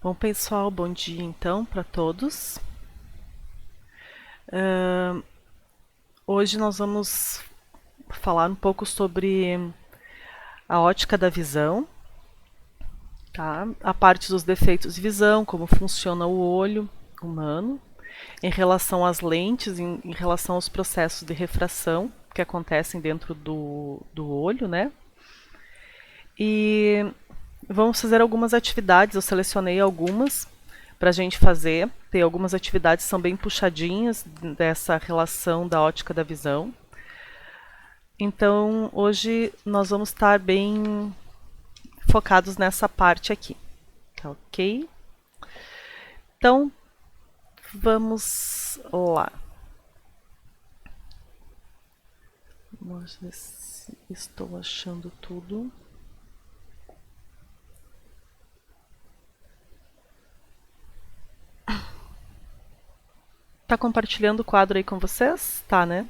Bom, pessoal, bom dia então para todos. Hoje nós vamos falar um pouco sobre a ótica da visão, tá? A parte dos defeitos de visão, como funciona o olho humano, em relação às lentes, em relação aos processos de refração que acontecem dentro do olho, né? E vamos fazer algumas atividades, eu selecionei algumas para a gente fazer. Tem algumas atividades que são bem puxadinhas dessa relação da ótica da visão. Então, hoje nós vamos estar bem focados nessa parte aqui, tá ok? Então, vamos lá. Vamos ver se estou achando tudo. Tá compartilhando o quadro aí com vocês? Tá, né?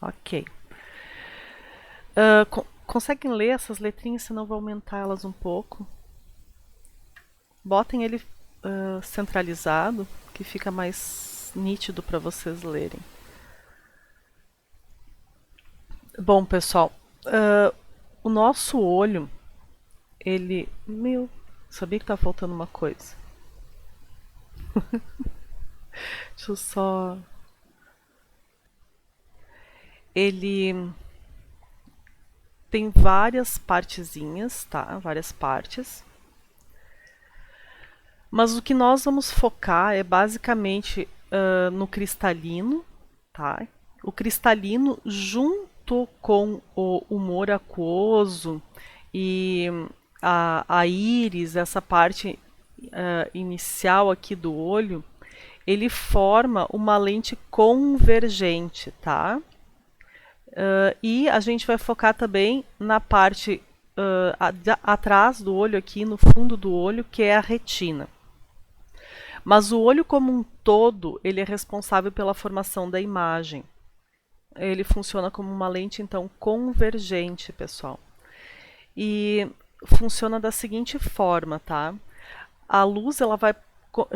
Ok. Conseguem ler essas letrinhas, senão eu vou aumentar elas um pouco. Botem ele centralizado, que fica mais nítido para vocês lerem. Bom, pessoal, o nosso olho, ele... Meu, sabia que tá faltando uma coisa. Deixa eu só... Ele tem várias partezinhas, tá? Várias partes. Mas o que nós vamos focar é basicamente no cristalino, tá? O cristalino junto com o humor aquoso e a íris, essa parte inicial aqui do olho, ele forma uma lente convergente, tá? E a gente vai focar também na parte atrás do olho, aqui no fundo do olho, que é a retina. Mas o olho como um todo, ele é responsável pela formação da imagem. Ele funciona como uma lente, então, convergente, pessoal. E funciona da seguinte forma, tá? A luz, ela vai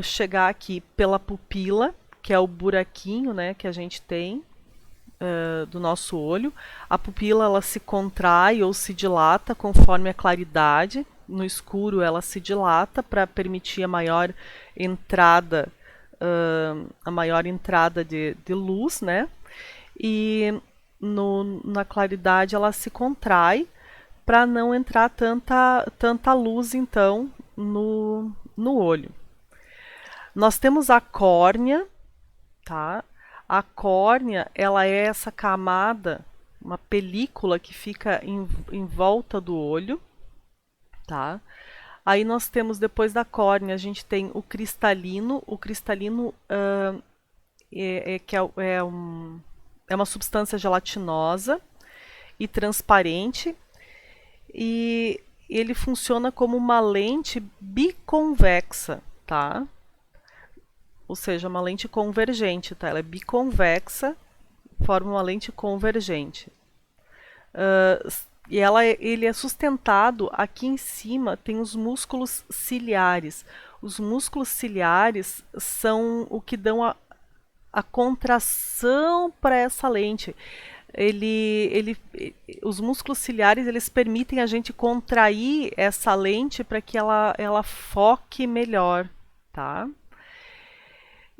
chegar aqui pela pupila, que é o buraquinho, né, que a gente tem do nosso olho. A pupila, ela se contrai ou se dilata conforme a claridade. No escuro, ela se dilata para permitir a maior entrada de luz, né? E na claridade ela se contrai para não entrar tanta luz, então, no olho. Nós temos a córnea, tá? A córnea, ela é essa camada, uma película que fica em volta do olho, tá? Aí nós temos, depois da córnea, a gente tem o cristalino. O cristalino é uma substância gelatinosa e transparente, e ele funciona como uma lente biconvexa, tá? Ou seja, uma lente convergente, tá? Ela é biconvexa, forma uma lente convergente. E ele é sustentado aqui em cima, tem os músculos ciliares. Os músculos ciliares são o que dão a contração para essa lente. Os músculos ciliares, eles permitem a gente contrair essa lente para que ela foque melhor, tá?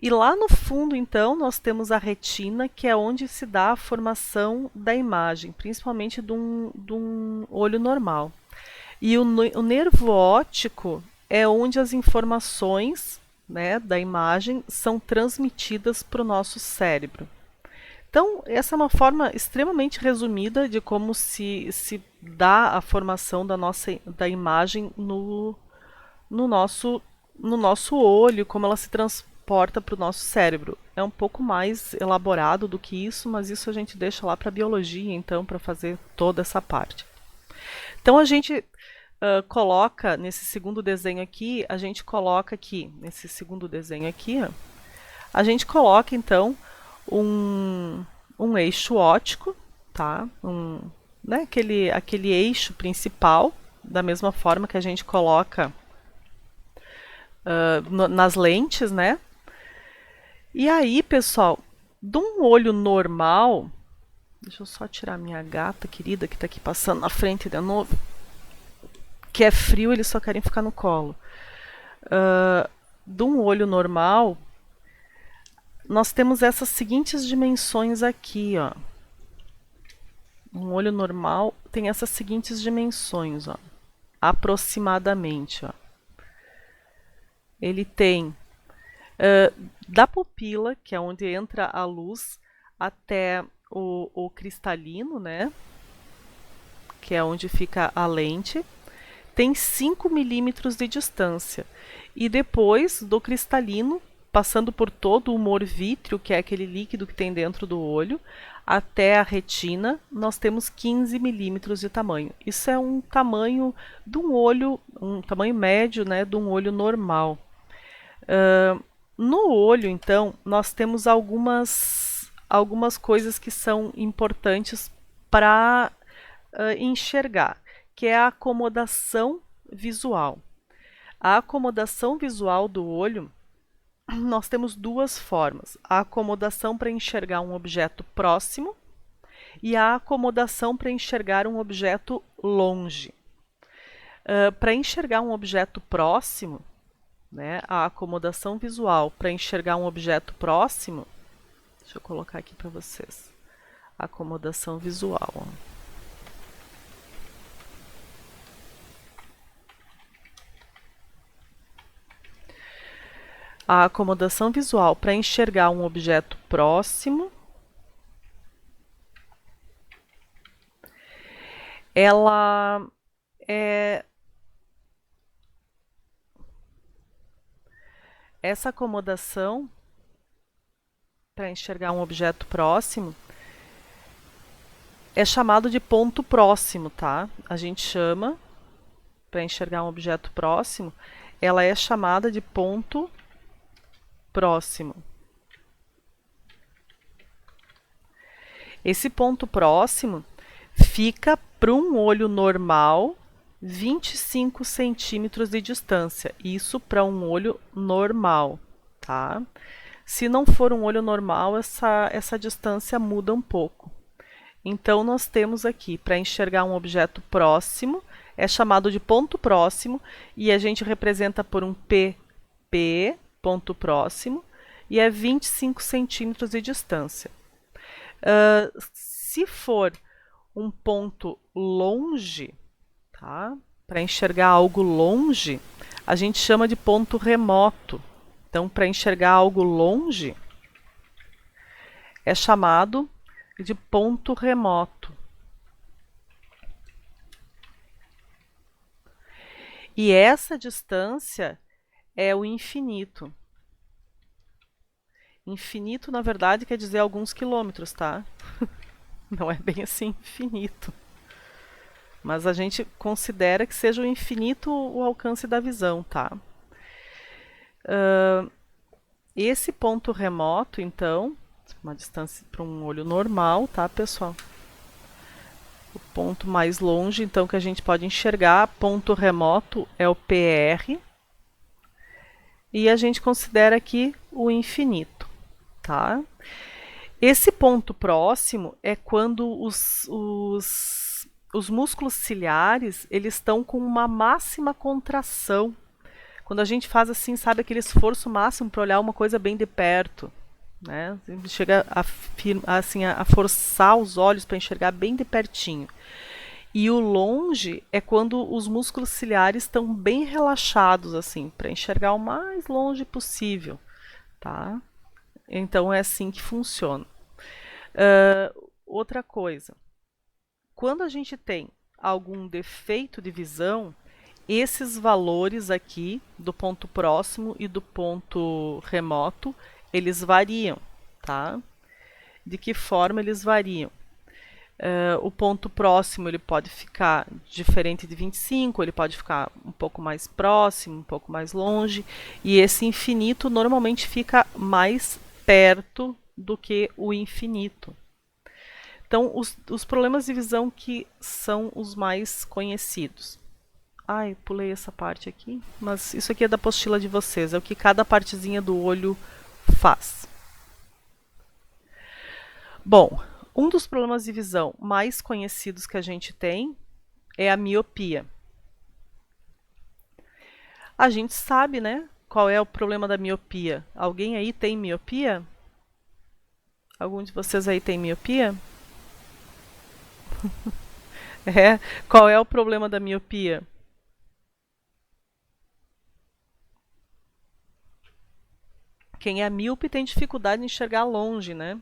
E lá no fundo, então, nós temos a retina, que é onde se dá a formação da imagem, principalmente de um olho normal. E o nervo óptico é onde as informações, né, da imagem são transmitidas para o nosso cérebro. Então, essa é uma forma extremamente resumida de como se dá a formação da imagem no nosso olho, como ela se transporta para o nosso cérebro. É um pouco mais elaborado do que isso, mas isso a gente deixa lá para a biologia, então, para fazer toda essa parte. Então, a gente coloca nesse segundo desenho aqui, nesse segundo desenho aqui, ó, a gente coloca, então, um eixo óptico, tá? Né, aquele eixo principal da mesma forma que a gente coloca nas lentes, né? E aí, pessoal, de um olho normal, deixa eu só tirar minha gata querida que tá aqui passando na frente de novo, que é frio, eles só querem ficar no colo. De um olho normal, nós temos essas seguintes dimensões aqui, ó. Um olho normal tem essas seguintes dimensões, ó, aproximadamente, ó. Ele tem da pupila, que é onde entra a luz, até o cristalino, né? Que é onde fica a lente, tem 5 milímetros de distância. E depois do cristalino, passando por todo o humor vítreo, que é aquele líquido que tem dentro do olho, até a retina, nós temos 15 milímetros de tamanho. Isso é um tamanho de um olho, um tamanho médio, né, de um olho normal. No olho, então, nós temos algumas coisas que são importantes para enxergar, que é a acomodação visual. A acomodação visual do olho, nós temos duas formas: a acomodação para enxergar um objeto próximo e a acomodação para enxergar um objeto longe. Para enxergar um objeto próximo, né, a acomodação visual para enxergar um objeto próximo, deixa eu colocar aqui para vocês, acomodação visual. Ó. A acomodação visual para enxergar um objeto próximo, ela é essa acomodação para enxergar um objeto próximo é chamado de ponto próximo, tá? A gente chama, para enxergar um objeto próximo, ela é chamada de ponto próximo. Esse ponto próximo fica para um olho normal 25 centímetros de distância. Isso para um olho normal, tá? Se não for um olho normal, essa distância muda um pouco. Então, nós temos aqui, para enxergar um objeto próximo, é chamado de ponto próximo, e a gente representa por um PP, ponto próximo, e é 25 centímetros de distância. Se for um ponto longe, tá? Para enxergar algo longe, a gente chama de ponto remoto. Então, para enxergar algo longe, é chamado de ponto remoto. E essa distância é o infinito. Infinito, na verdade, quer dizer alguns quilômetros, tá? Não é bem assim infinito. Mas a gente considera que seja o infinito o alcance da visão, tá? Esse ponto remoto, então, uma distância para um olho normal, tá, pessoal? O ponto mais longe, então, que a gente pode enxergar, ponto remoto, é o PR. E a gente considera aqui o infinito, tá? Esse ponto próximo é quando os músculos ciliares, eles estão com uma máxima contração. Quando a gente faz assim, sabe, aquele esforço máximo para olhar uma coisa bem de perto, né? Chega a forçar os olhos para enxergar bem de pertinho. E o longe é quando os músculos ciliares estão bem relaxados, assim, para enxergar o mais longe possível, tá? Então é assim que funciona. Outra coisa, quando a gente tem algum defeito de visão, esses valores aqui do ponto próximo e do ponto remoto, eles variam, tá? De que forma eles variam? O ponto próximo ele pode ficar diferente de 25, ele pode ficar um pouco mais próximo, um pouco mais longe, e esse infinito normalmente fica mais perto do que o infinito. Então, os problemas de visão que são os mais conhecidos. Ai, pulei essa parte aqui. Mas isso aqui é da apostila de vocês. É o que cada partezinha do olho faz. Bom, um dos problemas de visão mais conhecidos que a gente tem é a miopia. A gente sabe, né? Qual é o problema da miopia? Alguém aí tem miopia? Algum de vocês aí tem miopia? É. Qual é o problema da miopia? Quem é míope tem dificuldade em enxergar longe, né?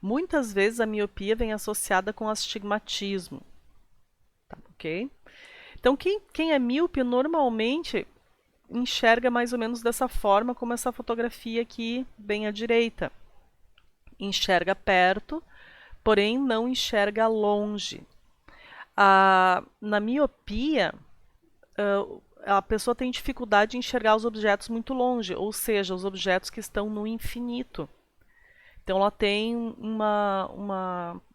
Muitas vezes a miopia vem associada com astigmatismo, tá, ok? Então, quem é míope normalmente enxerga mais ou menos dessa forma, como essa fotografia aqui bem à direita. Enxerga perto, porém não enxerga longe. Na miopia, a pessoa tem dificuldade de enxergar os objetos muito longe, ou seja, os objetos que estão no infinito. Então ela tem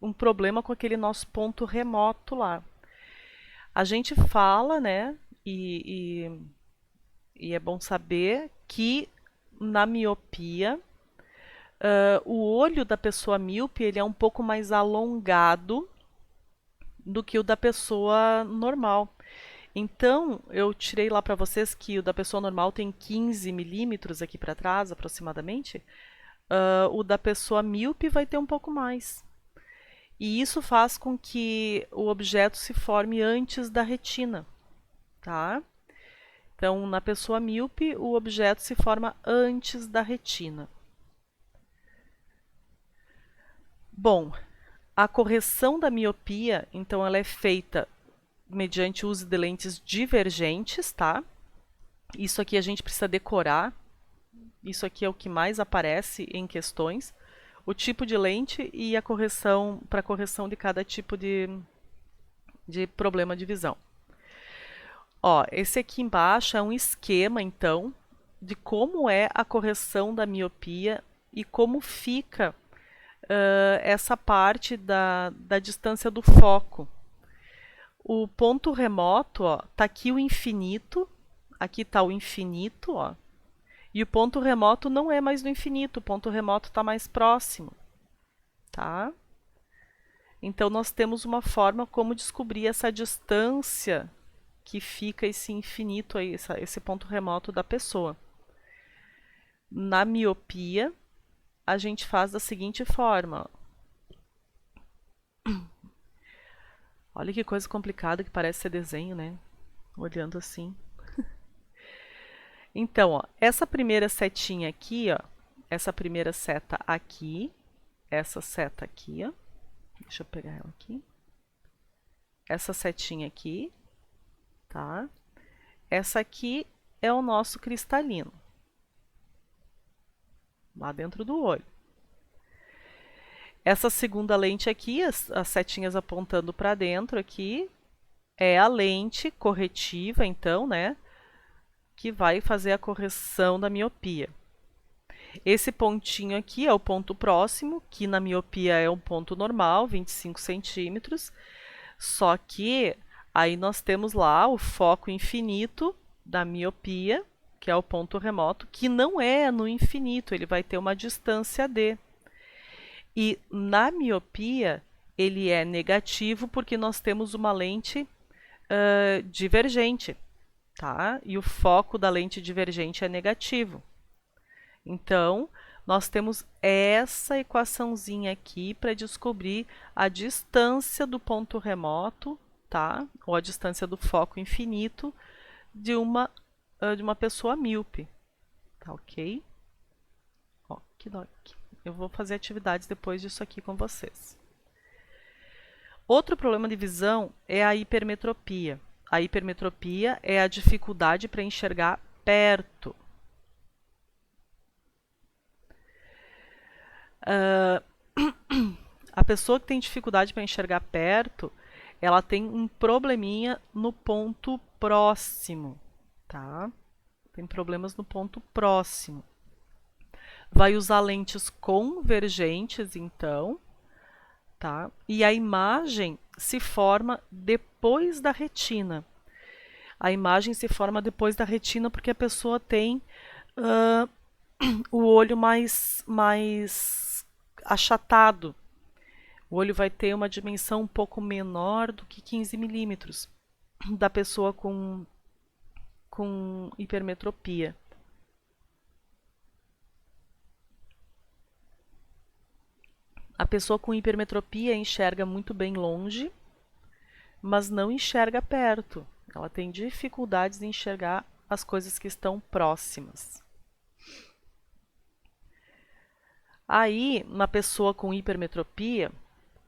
um problema com aquele nosso ponto remoto lá. A gente fala, né, e é bom saber que na miopia, o olho da pessoa míope ele é um pouco mais alongado do que o da pessoa normal. Então, eu tirei lá para vocês que o da pessoa normal tem 15 milímetros aqui para trás, aproximadamente. O da pessoa míope vai ter um pouco mais. E isso faz com que o objeto se forme antes da retina, tá? Então, na pessoa míope, o objeto se forma antes da retina. Bom, a correção da miopia, então, ela é feita mediante o uso de lentes divergentes, tá? Isso aqui a gente precisa decorar. Isso aqui é o que mais aparece em questões. O tipo de lente e a correção, para correção de cada tipo de problema de visão. Ó, esse aqui embaixo é um esquema, então, de como é a correção da miopia e como fica essa parte da distância do foco. O ponto remoto, ó, tá aqui o infinito, aqui tá o infinito, ó, e o ponto remoto não é mais no infinito, o ponto remoto está mais próximo, tá? Então nós temos uma forma como descobrir essa distância que fica esse infinito aí, esse ponto remoto da pessoa. Na miopia, a gente faz da seguinte forma. Olha que coisa complicada que parece ser desenho, né? Olhando assim. Então, ó, essa primeira setinha aqui, ó, essa primeira seta aqui, essa seta aqui, ó. Deixa eu pegar ela aqui. Essa setinha aqui, tá? Essa aqui é o nosso cristalino. Lá dentro do olho. Essa segunda lente aqui, as setinhas apontando para dentro aqui, é a lente corretiva, então, né? Que vai fazer a correção da miopia. Esse pontinho aqui é o ponto próximo, que na miopia é um ponto normal, 25 centímetros. Só que aí nós temos lá o foco infinito da miopia, que é o ponto remoto, que não é no infinito, ele vai ter uma distância d. E na miopia, ele é negativo porque nós temos uma lente divergente, tá? E o foco da lente divergente é negativo. Então, nós temos essa equaçãozinha aqui para descobrir a distância do ponto remoto, tá? Ou a distância do foco infinito de uma pessoa míope, tá ok? Ó, eu vou fazer atividades depois disso aqui com vocês. Outro problema de visão é a hipermetropia. A hipermetropia é a dificuldade para enxergar perto. A pessoa que tem dificuldade para enxergar perto, ela tem um probleminha no ponto próximo, tá? Tem problemas no ponto próximo. Vai usar lentes convergentes, então, tá? E a imagem se forma depois da retina. A imagem se forma depois da retina porque a pessoa tem uh, o olho mais achatado. O olho vai ter uma dimensão um pouco menor do que 15 milímetros da pessoa com hipermetropia. A pessoa com hipermetropia enxerga muito bem longe, mas não enxerga perto. Ela tem dificuldades em enxergar as coisas que estão próximas. Aí, na pessoa com hipermetropia,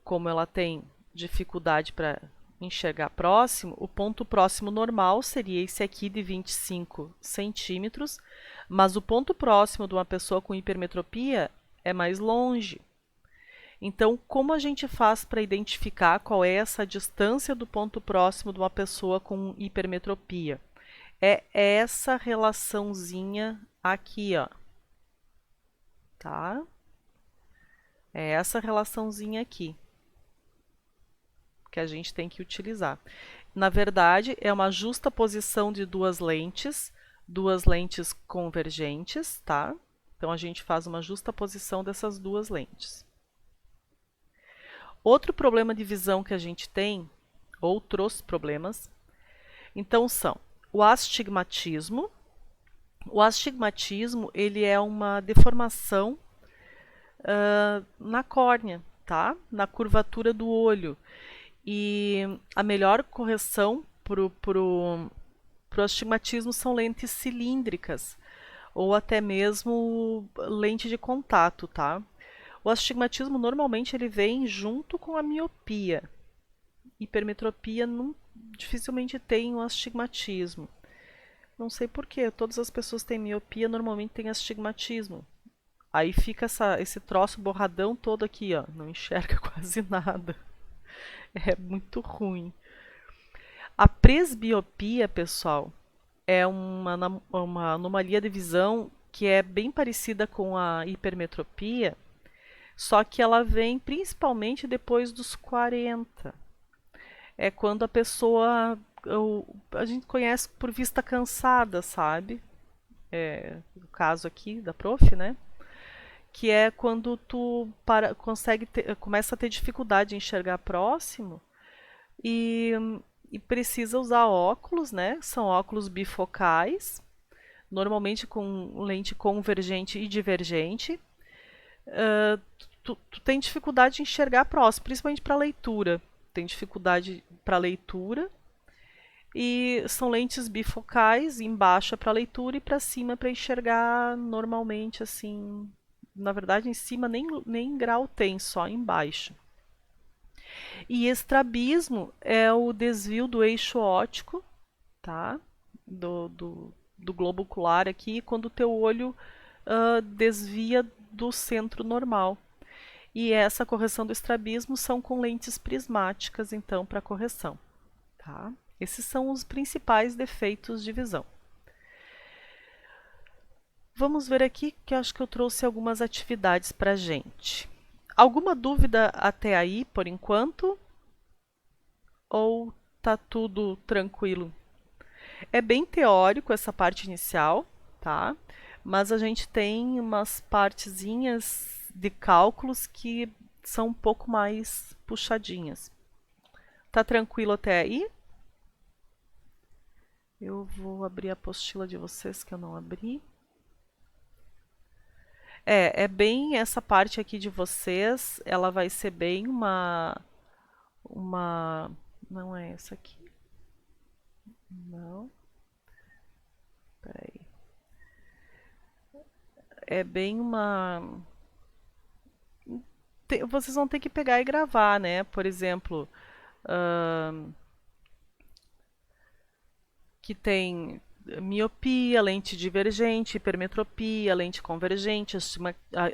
como ela tem dificuldade para enxergar próximo, o ponto próximo normal seria esse aqui de 25 centímetros, mas o ponto próximo de uma pessoa com hipermetropia é mais longe. Então, como a gente faz para identificar qual é essa distância do ponto próximo de uma pessoa com hipermetropia? É essa relaçãozinha aqui, ó. Tá? É essa relaçãozinha aqui que a gente tem que utilizar. Na verdade, é uma justaposição de duas lentes convergentes, tá? Então a gente faz uma justaposição dessas duas lentes. Outro problema de visão que a gente tem, outros problemas, então são o astigmatismo. O astigmatismo, ele é uma deformação na córnea, tá? Na curvatura do olho. E a melhor correção pro astigmatismo são lentes cilíndricas ou até mesmo lente de contato, tá? O astigmatismo normalmente ele vem junto com a miopia. Hipermetropia não, dificilmente tem o astigmatismo. Não sei porquê, todas as pessoas que têm miopia normalmente têm astigmatismo. Aí fica esse troço borradão todo aqui, ó, não enxerga quase nada. É muito ruim. A presbiopia, pessoal, é uma anomalia de visão que é bem parecida com a hipermetropia, só que ela vem principalmente depois dos 40. É quando a pessoa, a gente conhece por vista cansada, sabe? É, o caso aqui da prof, né? Que é quando tu começa a ter dificuldade em enxergar próximo e, e precisa usar óculos, né? São óculos bifocais, normalmente com lente convergente e divergente. Tu tem dificuldade de enxergar próximo, principalmente para leitura. Tem dificuldade para leitura. E são lentes bifocais, embaixo é para leitura e para cima para enxergar normalmente, assim. Na verdade, em cima nem grau tem, só embaixo. E estrabismo é o desvio do eixo óptico, tá? Do globo ocular aqui, quando o teu olho desvia do centro normal. E essa correção do estrabismo são com lentes prismáticas, então, para correção. Tá? Esses são os principais defeitos de visão. Vamos ver aqui que eu acho que eu trouxe algumas atividades para gente. Alguma dúvida até aí, por enquanto? Ou tá tudo tranquilo? É bem teórico essa parte inicial, tá? Mas a gente tem umas partezinhas de cálculos que são um pouco mais puxadinhas. Tá tranquilo até aí? Eu vou abrir a apostila de vocês que eu não abri. É bem essa parte aqui de vocês, ela vai ser bem não é essa aqui. Não. Peraí. É bem vocês vão ter que pegar e gravar, né? Por exemplo, que tem miopia, lente divergente, hipermetropia, lente convergente,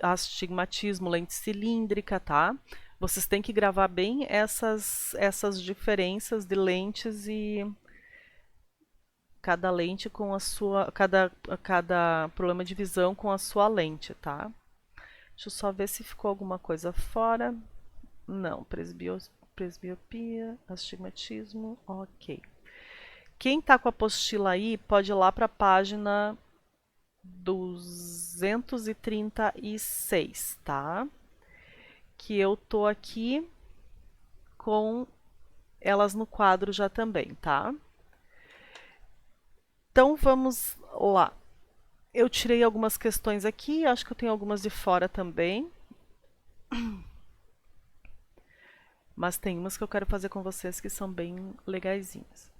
astigmatismo, lente cilíndrica, tá? Vocês têm que gravar bem essas diferenças de lentes e cada lente com a sua, cada problema de visão com a sua lente, tá? Deixa eu só ver se ficou alguma coisa fora. Não, presbiopia, astigmatismo, ok. Quem está com a apostila aí pode ir lá para a página 236, tá? Que eu tô aqui com elas no quadro já também, tá? Então vamos lá. Eu tirei algumas questões aqui, acho que eu tenho algumas de fora também. Mas tem umas que eu quero fazer com vocês que são bem legaisinhas.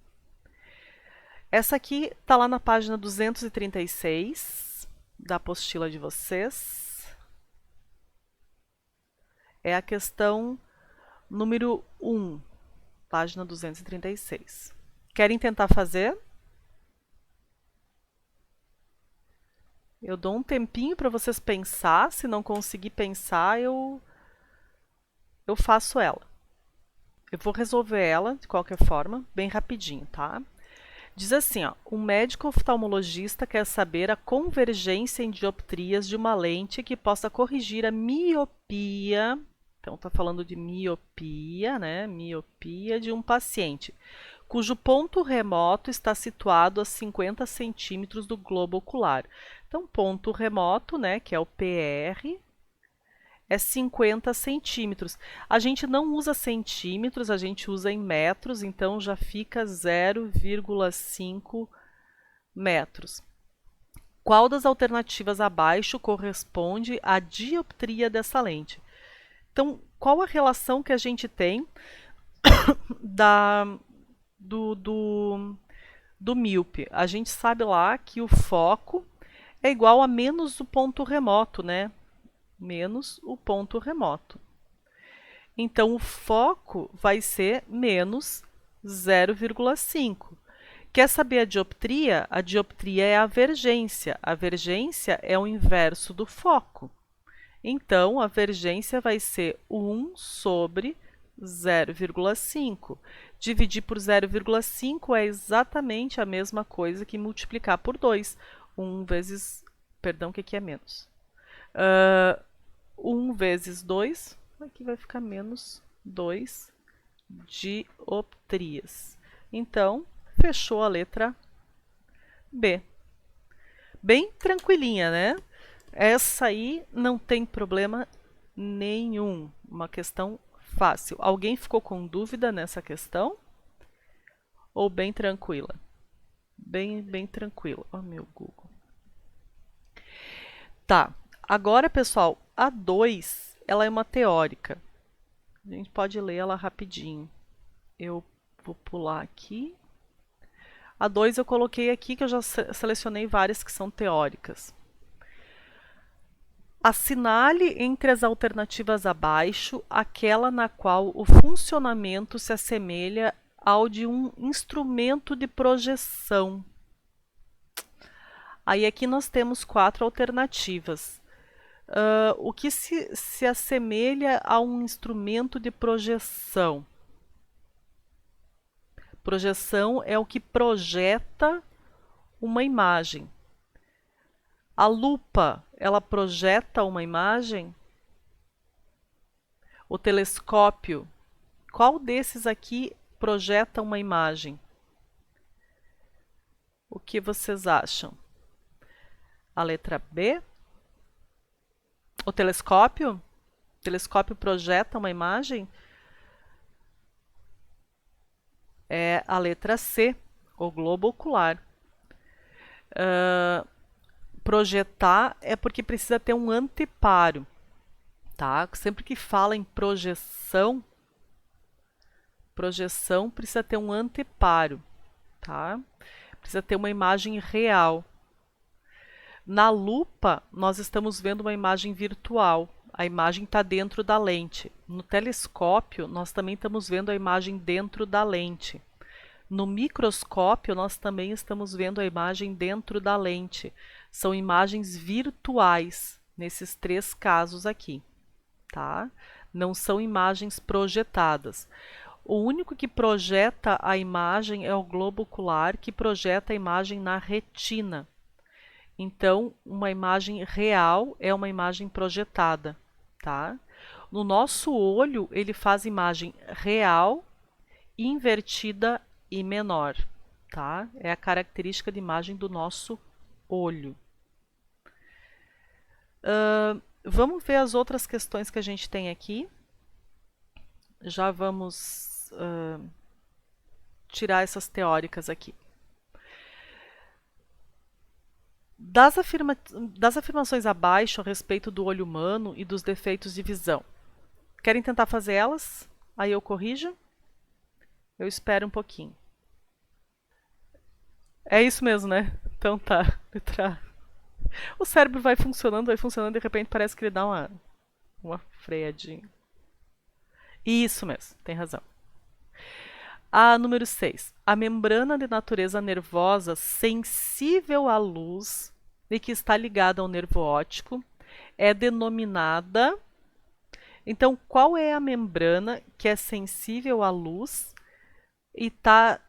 Essa aqui tá lá na página 236 da apostila de vocês. É a questão número 1, página 236. Querem tentar fazer? Eu dou um tempinho para vocês pensar. Se não conseguir pensar, eu faço ela. Eu vou resolver ela, de qualquer forma, bem rapidinho, tá? Diz assim, ó, um médico oftalmologista quer saber a convergência em dioptrias de uma lente que possa corrigir a miopia. Então, está falando de miopia, né? Miopia de um paciente, cujo ponto remoto está situado a 50 centímetros do globo ocular. Então, ponto remoto, né, que é o PR, é 50 centímetros. A gente não usa centímetros, a gente usa em metros, então já fica 0,5 metros. Qual das alternativas abaixo corresponde à dioptria dessa lente? Então, qual a relação que a gente tem do míope? A gente sabe lá que o foco é igual a menos o ponto remoto, né? Menos o ponto remoto. Então, o foco vai ser menos 0,5. Quer saber a dioptria? A dioptria é a vergência. A vergência é o inverso do foco. Então, a vergência vai ser 1 sobre 0,5. Dividir por 0,5 é exatamente a mesma coisa que multiplicar por 2. 1 vezes... Perdão, o que é menos? 1 vezes 2, aqui vai ficar menos 2 dioptrias. Então, fechou a letra B. Bem tranquilinha, né? Essa aí não tem problema nenhum. Uma questão fácil. Alguém ficou com dúvida nessa questão? Ou bem tranquila? Bem tranquila. Oh, meu Google. Tá. Agora, pessoal, a 2, ela é uma teórica. A gente pode ler ela rapidinho. Eu vou pular aqui. A 2 eu coloquei aqui, que eu já selecionei várias que são teóricas. Assinale entre as alternativas abaixo aquela na qual o funcionamento se assemelha ao de um instrumento de projeção. Aí aqui nós temos 4 alternativas. O que se assemelha a um instrumento de projeção? Projeção é o que projeta uma imagem. A lupa, ela projeta uma imagem? O telescópio, qual desses aqui projeta uma imagem? O que vocês acham? A letra B? O telescópio? O telescópio projeta uma imagem? É a letra C, o globo ocular. Projetar é porque precisa ter um anteparo, tá? Sempre que fala em projeção precisa ter um anteparo, tá? Precisa ter uma imagem real. Na lupa, nós estamos vendo uma imagem virtual. A imagem está dentro da lente. No telescópio, nós também estamos vendo a imagem dentro da lente. No microscópio, nós também estamos vendo a imagem dentro da lente. São imagens virtuais, nesses 3 casos aqui, tá? Não são imagens projetadas. O único que projeta a imagem é o globo ocular, que projeta a imagem na retina. Então, uma imagem real é uma imagem projetada, tá? No nosso olho, ele faz imagem real, invertida e menor, tá? É a característica de imagem do nosso olho. Vamos ver as outras questões que a gente tem aqui. Já vamos tirar essas teóricas aqui. Das afirmações abaixo a respeito do olho humano e dos defeitos de visão. Querem tentar fazer elas? Aí eu corrijo? Eu espero um pouquinho. É isso mesmo, né? Então tá. Letra A. O cérebro vai funcionando, de repente parece que ele dá uma freadinha. Isso mesmo, tem razão. A número 6. A membrana de natureza nervosa sensível à luz e que está ligada ao nervo óptico é denominada. Então, qual é a membrana que é sensível à luz e está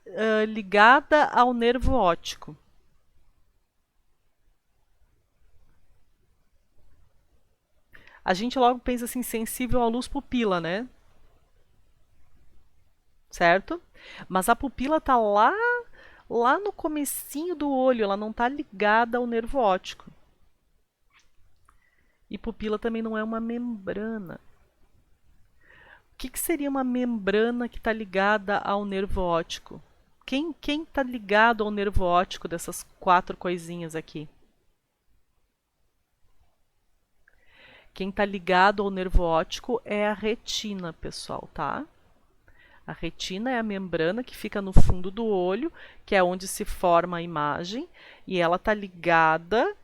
ligada ao nervo óptico? A gente logo pensa assim, sensível à luz pupila, né? Certo? Mas a pupila está lá no comecinho do olho, ela não está ligada ao nervo óptico. E pupila também não é uma membrana. O que seria uma membrana que está ligada ao nervo óptico? Quem está ligado ao nervo óptico dessas 4 coisinhas aqui? Quem está ligado ao nervo óptico é a retina, pessoal, tá? A retina é a membrana que fica no fundo do olho, que é onde se forma a imagem, e ela está ligada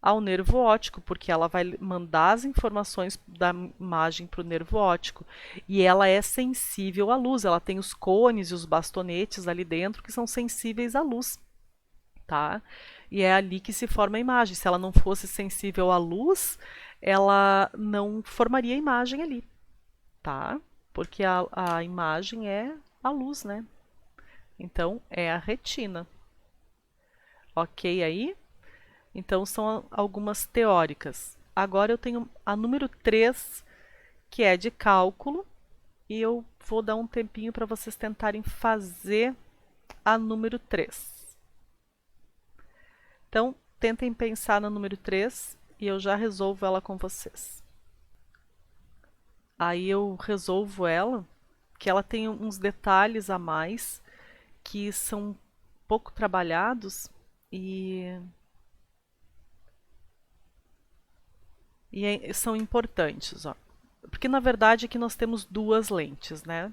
ao nervo óptico, porque ela vai mandar as informações da imagem para o nervo óptico. E ela é sensível à luz, ela tem os cones e os bastonetes ali dentro que são sensíveis à luz, tá? E é ali que se forma a imagem. Se ela não fosse sensível à luz, ela não formaria a imagem ali, tá? Porque a imagem é a luz, né? Então, é a retina. Ok aí? Então, são algumas teóricas. Agora eu tenho a número 3, que é de cálculo, e eu vou dar um tempinho para vocês tentarem fazer a número 3. Então, tentem pensar na número 3 e eu já resolvo ela com vocês. Aí eu resolvo ela, que ela tem uns detalhes a mais que são pouco trabalhados e são importantes, ó. Porque na verdade aqui nós temos 2 lentes, né?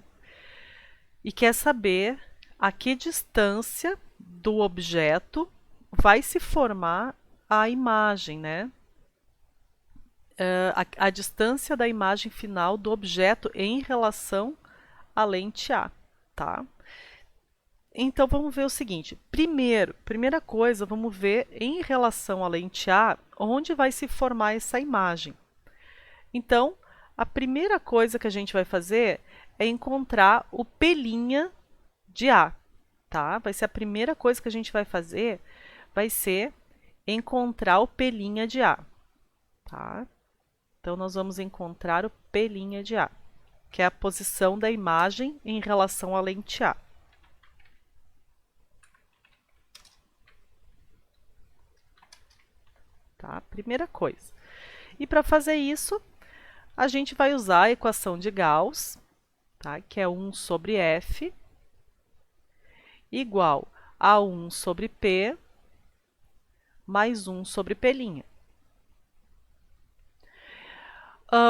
E quer saber a que distância do objeto vai se formar a imagem, né? A distância da imagem final do objeto em relação à lente A, tá? Então vamos ver o seguinte. Primeira coisa, vamos ver em relação à lente A, onde vai se formar essa imagem. Então, a primeira coisa que a gente vai fazer é encontrar o P' de A, tá? Vai ser a primeira coisa que a gente vai fazer, vai ser encontrar o P' de A, tá? Então, nós vamos encontrar o P' de A, que é a posição da imagem em relação à lente A. Tá? Primeira coisa. E para fazer isso, a gente vai usar a equação de Gauss, tá? Que é 1 sobre F, igual a 1 sobre P, mais 1 sobre P'.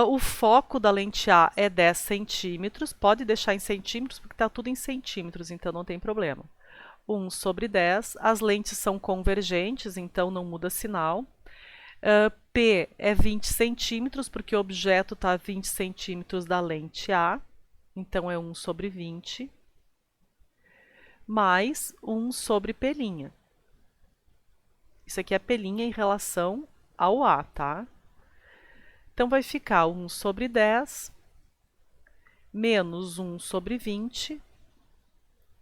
O foco da lente A é 10 centímetros, pode deixar em centímetros, porque está tudo em centímetros, então não tem problema. 1 sobre 10, as lentes são convergentes, então não muda sinal. P é 20 centímetros, porque o objeto está a 20 centímetros da lente A, então é 1 sobre 20, mais 1 sobre P'. Isso aqui é P' em relação ao A, tá? Então vai ficar 1 sobre 10 menos 1 sobre 20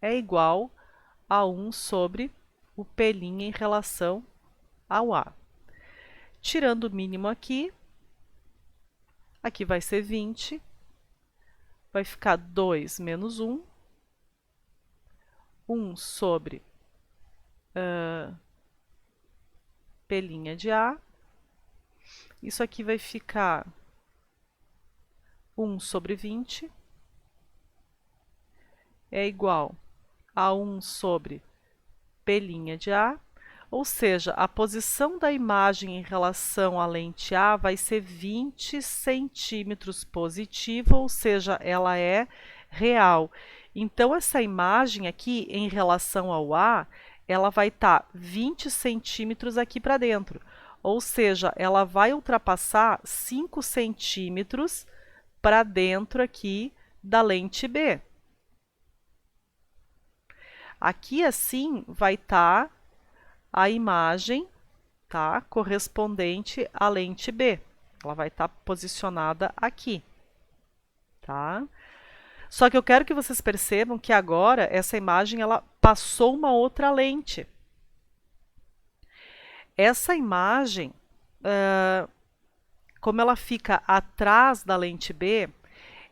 é igual a 1 sobre o P' em relação ao A. Tirando o mínimo aqui vai ser 20, vai ficar 2 menos 1, 1 sobre P' A. Isso aqui vai ficar 1 sobre 20 é igual a 1 sobre P' A, ou seja, a posição da imagem em relação à lente A vai ser 20 centímetros positivo, ou seja, ela é real. Então, essa imagem aqui, em relação ao A, ela vai estar 20 centímetros aqui para dentro. Ou seja, ela vai ultrapassar 5 centímetros para dentro aqui da lente B. Aqui, assim, vai estar a imagem, tá, correspondente à lente B. Ela vai estar posicionada aqui, tá? Só que eu quero que vocês percebam que agora essa imagem ela passou uma outra lente. Essa imagem, como ela fica atrás da lente B,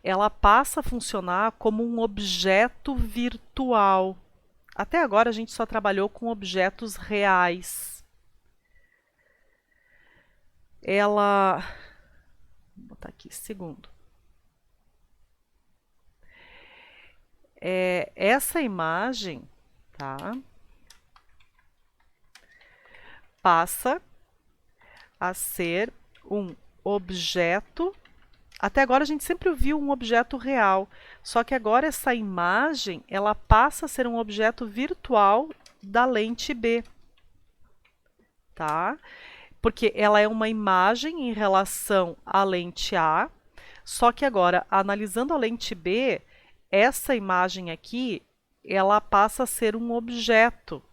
ela passa a funcionar como um objeto virtual. Até agora a gente só trabalhou com objetos reais. Ela... Vou botar aqui, segundo. Essa imagem, tá, passa a ser um objeto. Até agora a gente sempre viu um objeto real, só que agora essa imagem ela passa a ser um objeto virtual da lente B, tá? Porque ela é uma imagem em relação à lente A, só que agora, analisando a lente B, essa imagem aqui, ela passa a ser um objeto.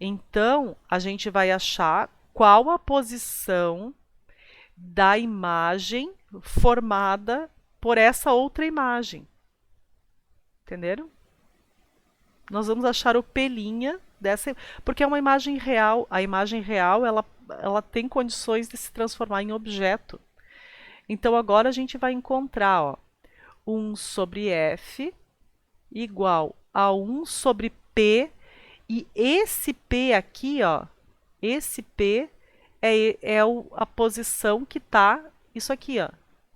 Então, a gente vai achar qual a posição da imagem formada por essa outra imagem. Entenderam? Nós vamos achar o P' dessa, porque é uma imagem real. A imagem real, ela tem condições de se transformar em objeto. Então, agora a gente vai encontrar, ó, 1 sobre F igual a 1 sobre P, e esse P aqui, ó, esse P é a posição que está isso aqui, ó.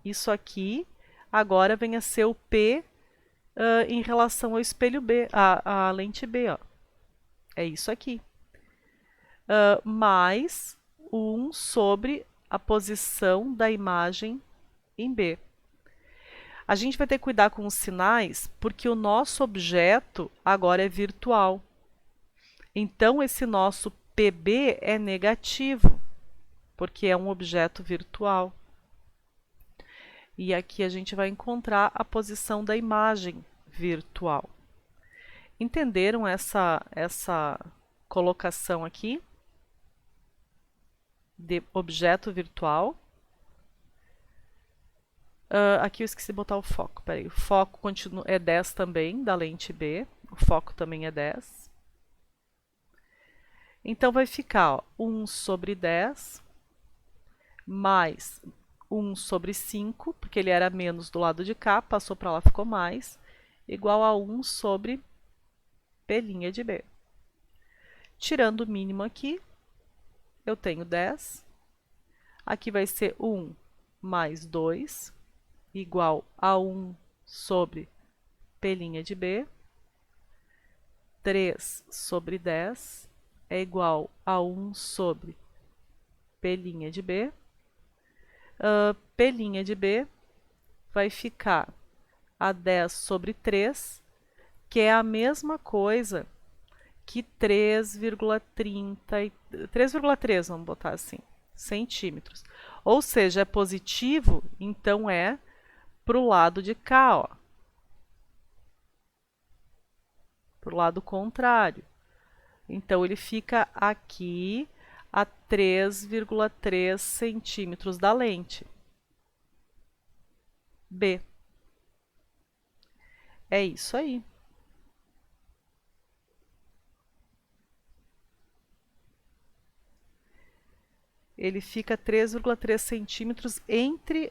Isso aqui agora vem a ser o P em relação ao espelho B, a lente B, ó. É isso aqui. Mais 1 sobre a posição da imagem em B. A gente vai ter que cuidar com os sinais, porque o nosso objeto agora é virtual. Então, esse nosso PB é negativo, porque é um objeto virtual. E aqui a gente vai encontrar a posição da imagem virtual. Entenderam essa colocação aqui de objeto virtual? Aqui eu esqueci de botar o foco. Peraí, o foco é 10 também, da lente B. O foco também é 10. Então vai ficar, ó, 1 sobre 10 mais 1 sobre 5, porque ele era menos do lado de cá, passou para lá, ficou mais, igual a 1 sobre P' B. Tirando o mínimo aqui, eu tenho 10. Aqui vai ser 1 mais 2, igual a 1 sobre P' B. 3 sobre 10 é igual a 1 sobre P' B. P' B vai ficar a 10 sobre 3, que é a mesma coisa que 3,3, vamos botar assim, centímetros. Ou seja, é positivo, então é para o lado de cá, ó, para o lado contrário. Então, ele fica aqui a 3,3 centímetros da lente B. É isso aí. Ele fica 3,3 centímetros entre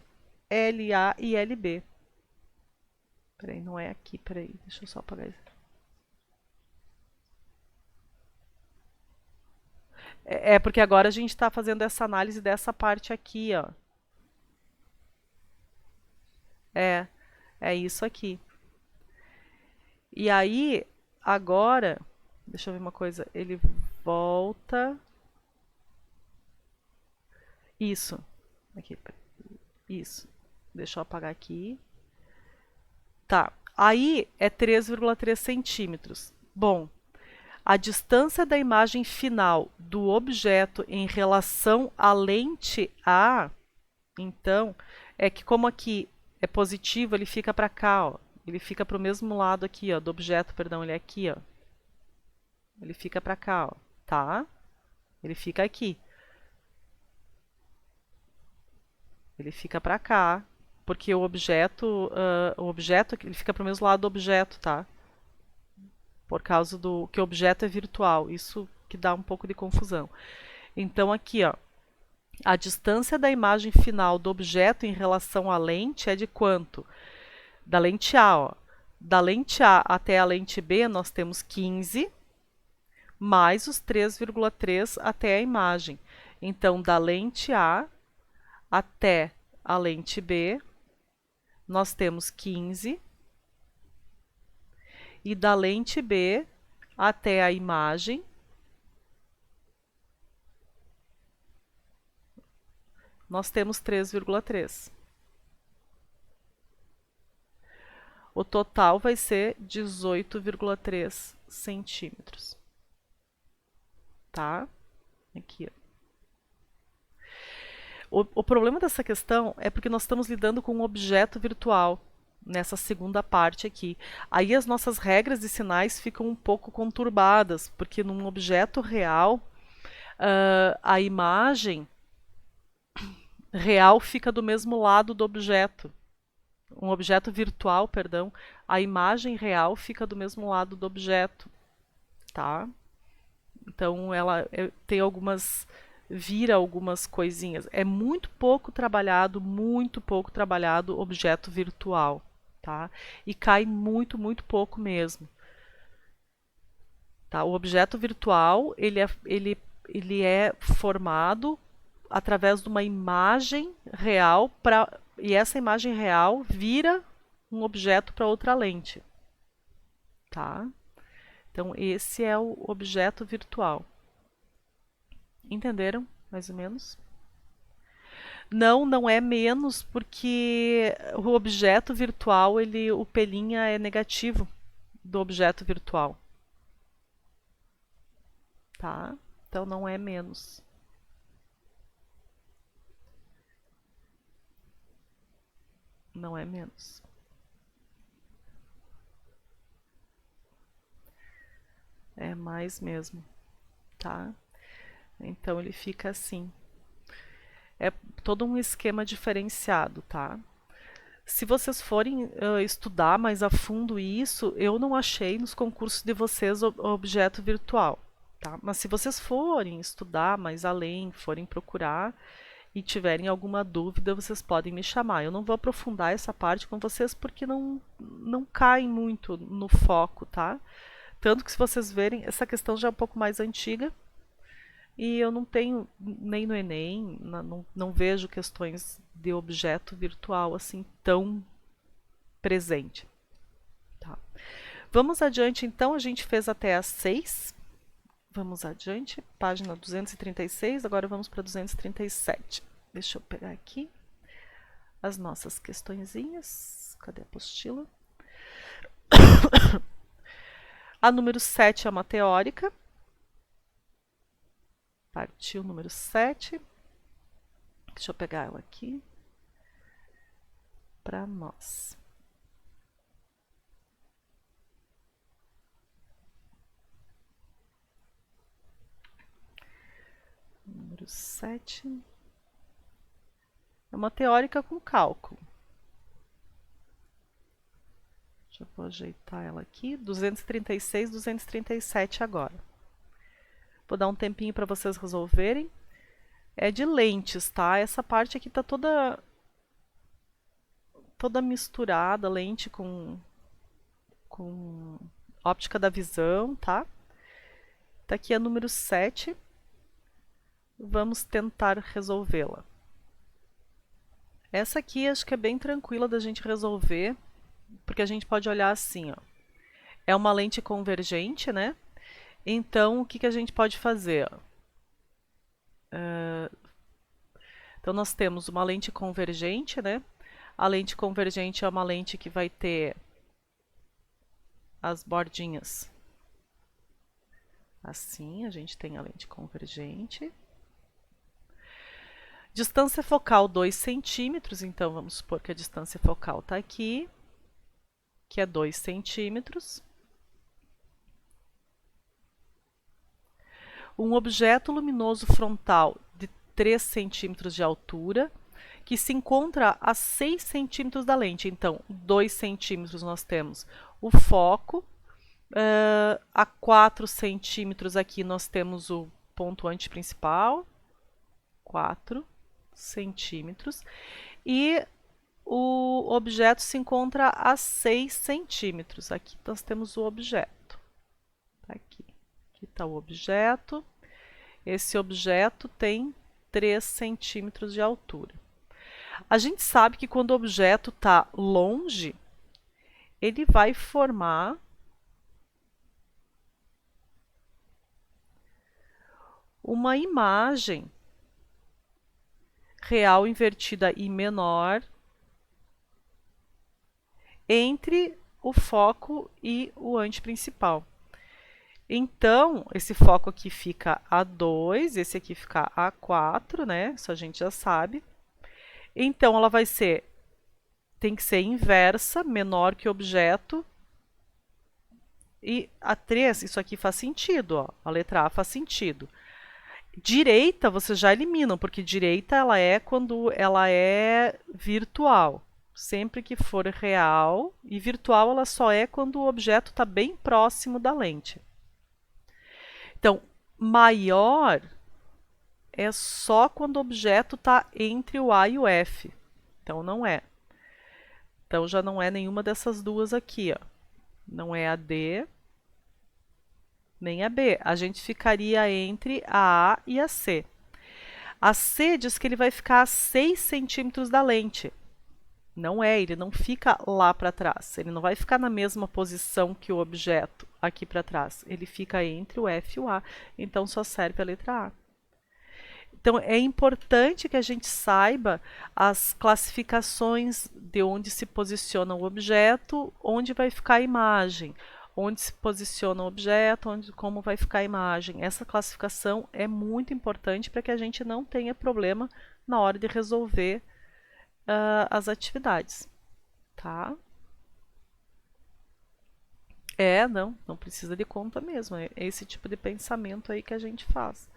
LA e LB. Peraí, não é aqui, peraí, deixa eu só apagar isso. É porque agora a gente está fazendo essa análise dessa parte aqui, ó. É, é isso aqui. E aí, agora, deixa eu ver uma coisa, ele volta. Isso. Aqui, isso. Deixa eu apagar aqui. Tá. Aí é 3,3 centímetros. Bom, a distância da imagem final do objeto em relação à lente A, então, é que como aqui é positivo, ele fica para cá, ó. Ele fica para o mesmo lado aqui, ó, do objeto, perdão, ele é aqui, ó. Ele fica para cá, ó, tá? Ele fica aqui. Ele fica para cá, porque o objeto, ele fica para o mesmo lado do objeto, tá? Por causa do que o objeto é virtual. Isso que dá um pouco de confusão. Então aqui, ó, a distância da imagem final do objeto em relação à lente é de quanto? Da lente A, ó. Da lente A até a lente B nós temos 15 mais os 3,3 até a imagem. Então, da lente A até a lente B, nós temos 15 e da lente B até a imagem, nós temos 3,3. O total vai ser 18,3 centímetros. Tá? Aqui. O problema dessa questão é porque nós estamos lidando com um objeto virtual nessa segunda parte aqui. Aí as nossas regras de sinais ficam um pouco conturbadas, porque num objeto real, a imagem real fica do mesmo lado do objeto. Um objeto virtual, perdão, a imagem real fica do mesmo lado do objeto, tá? Então ela tem algumas vira algumas coisinhas. É muito pouco trabalhado objeto virtual, tá? E cai muito, muito pouco mesmo. Tá? O objeto virtual ele é formado através de uma imagem real e essa imagem real vira um objeto para outra lente, tá? Então esse é o objeto virtual. Entenderam, mais ou menos? Não, não é menos, porque o objeto virtual, o pelinha é negativo do objeto virtual, tá? Então não é menos. Não é menos. É mais mesmo, tá? Então ele fica assim. É todo um esquema diferenciado, tá? Se vocês forem estudar mais a fundo isso, eu não achei nos concursos de vocês objeto virtual, tá? Mas se vocês forem estudar mais além, forem procurar e tiverem alguma dúvida, vocês podem me chamar. Eu não vou aprofundar essa parte com vocês porque não cai muito no foco, tá? Tanto que se vocês verem, essa questão já é um pouco mais antiga, e eu não tenho, nem no Enem, não vejo questões de objeto virtual assim tão presente. Tá. Vamos adiante então, a gente fez até as 6. Vamos adiante, página 236, agora vamos para 237. Deixa eu pegar aqui as nossas questõezinhas. Cadê a apostila? A número 7 é uma teórica. Partiu número 7. Deixa eu pegar ela aqui para nós. Número 7. É uma teórica com cálculo. Já vou ajeitar ela aqui. 236, 237 agora. Vou dar um tempinho para vocês resolverem. É de lentes, tá? Essa parte aqui tá toda misturada, lente com óptica da visão, tá? Tá aqui a número 7. Vamos tentar resolvê-la. Essa aqui acho que é bem tranquila da gente resolver, porque a gente pode olhar assim, ó. É uma lente convergente, né? Então, o que a gente pode fazer? Então, nós temos uma lente convergente, né? A lente convergente é uma lente que vai ter as bordinhas assim, a gente tem a lente convergente. Distância focal 2 centímetros, então vamos supor que a distância focal está aqui, que é 2 centímetros. Um objeto luminoso frontal de 3 centímetros de altura, que se encontra a 6 centímetros da lente. Então, 2 centímetros nós temos o foco, a 4 centímetros aqui nós temos o ponto antiprincipal, 4 centímetros, e o objeto se encontra a 6 centímetros. Aqui nós temos o objeto. Aqui está o objeto. Esse objeto tem 3 centímetros de altura. A gente sabe que quando o objeto está longe, ele vai formar uma imagem real invertida e menor entre o foco e o antiprincipal. Então, esse foco aqui fica a 2, esse aqui fica a 4, né? Isso a gente já sabe. Então, ela vai ser, tem que ser inversa, menor que o objeto. E a 3, isso aqui faz sentido, ó. A letra A faz sentido. Direita, vocês já eliminam, porque direita ela é quando ela é virtual. Sempre que for real, e virtual ela só é quando o objeto está bem próximo da lente. Então, maior é só quando o objeto está entre o A e o F. Então, não é. Então, já não é nenhuma dessas duas aqui, ó. Não é a D, nem a B. A gente ficaria entre a A e a C. A C diz que ele vai ficar a 6 centímetros da lente. Não é, ele não fica lá para trás. Ele não vai ficar na mesma posição que o objeto aqui para trás. Ele fica entre o F e o A. Então, só serve a letra A. Então, é importante que a gente saiba as classificações de onde se posiciona o objeto, onde vai ficar a imagem, onde se posiciona o objeto, como vai ficar a imagem. Essa classificação é muito importante para que a gente não tenha problema na hora de resolver as atividades, tá? Não precisa de conta mesmo. É esse tipo de pensamento aí que a gente faz.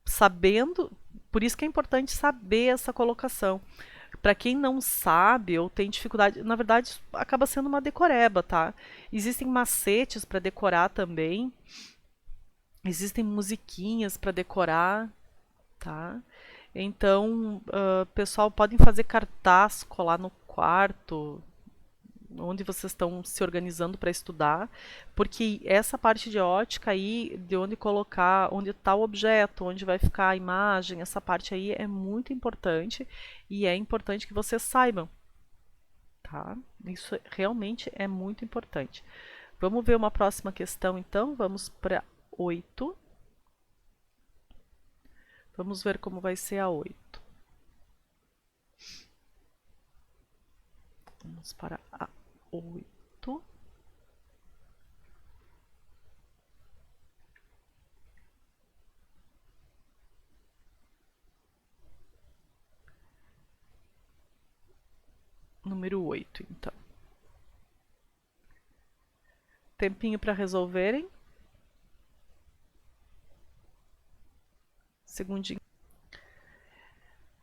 Sabendo, por isso que é importante saber essa colocação. Para quem não sabe ou tem dificuldade, na verdade acaba sendo uma decoreba, tá? Existem macetes para decorar também. Existem musiquinhas para decorar, tá? Então, pessoal, podem fazer cartaz, colar no quarto, onde vocês estão se organizando para estudar, porque essa parte de ótica aí, de onde colocar, onde está o objeto, onde vai ficar a imagem, essa parte aí é muito importante e é importante que vocês saibam, tá? Isso realmente é muito importante. Vamos ver uma próxima questão, então. Vamos para 8. Vamos ver como vai ser a 8. Vamos para a 8. Número 8, então. Tempinho para resolverem. Segundinho.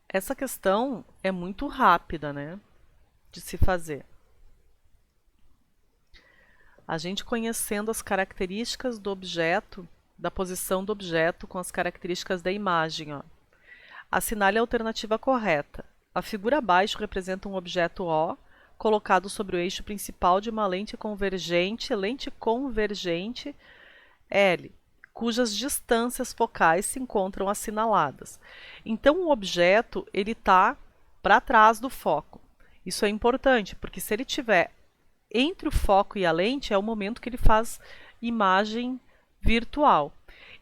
Essa questão é muito rápida, né, de se fazer. A gente conhecendo as características do objeto, da posição do objeto com as características da imagem, ó. Assinale a alternativa correta. A figura abaixo representa um objeto O colocado sobre o eixo principal de uma lente convergente L, cujas distâncias focais se encontram assinaladas. Então, o objeto ele está para trás do foco. Isso é importante, porque se ele estiver entre o foco e a lente, é o momento que ele faz imagem virtual.